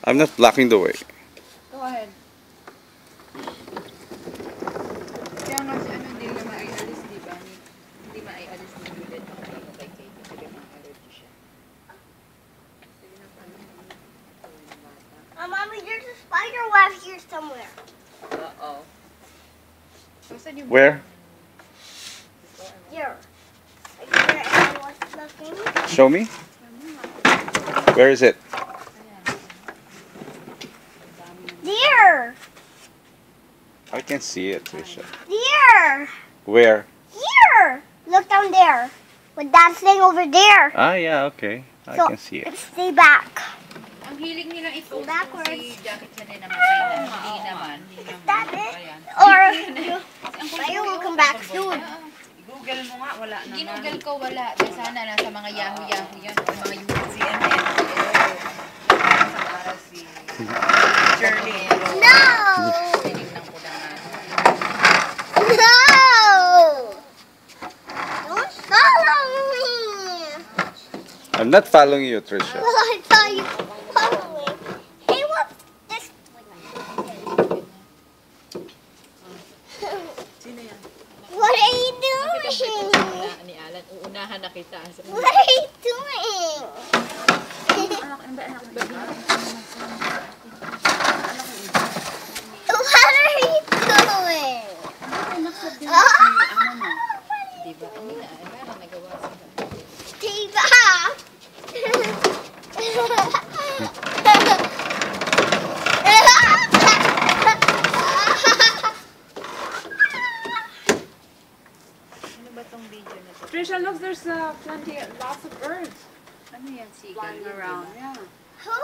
I'm not blocking the way. Go ahead. Kaya nga si ano, hindi na maialis, di ba? Hindi maialis ni Juliet ang ano kay Kate kasi may mga allergy siya. Sige na, paano bata? Mommy, there's a spider web here somewhere. Uh-oh. Saan yung Where? Here. Like where everyone's looking. Show me. Where is it? There. I can see it, Trisha. There. Where? Here. Look down there. With that thing over there. Ah, yeah, okay. I So, can see it. stay back. Ang hilig nilang i-post Backwards. si Jackie Chanel na matay na. Hindi naman. Is that it? Ayan. Or Ang Tayo will come back soon. I-google mo nga, wala naman. Ginugol ko, wala. Dahil sana nasa mga Yahoo yan. O mga CNN. Sa para si Shirley. No. Tinignan ko na nga. No. Don't follow me. I'm not following you, Trisha. Well, I thought you followed me. Hey, what's this? Sino yan? What are you doing? Ni Alan, uunahan na kita. What are you doing? What are you doing? Diba? Hindi na. Ano nagawa sila? Diba? Ano ba tong video na to? Trisha, look, there's lots of birds Ano yan? Seagull? flying around. Yeah. Who?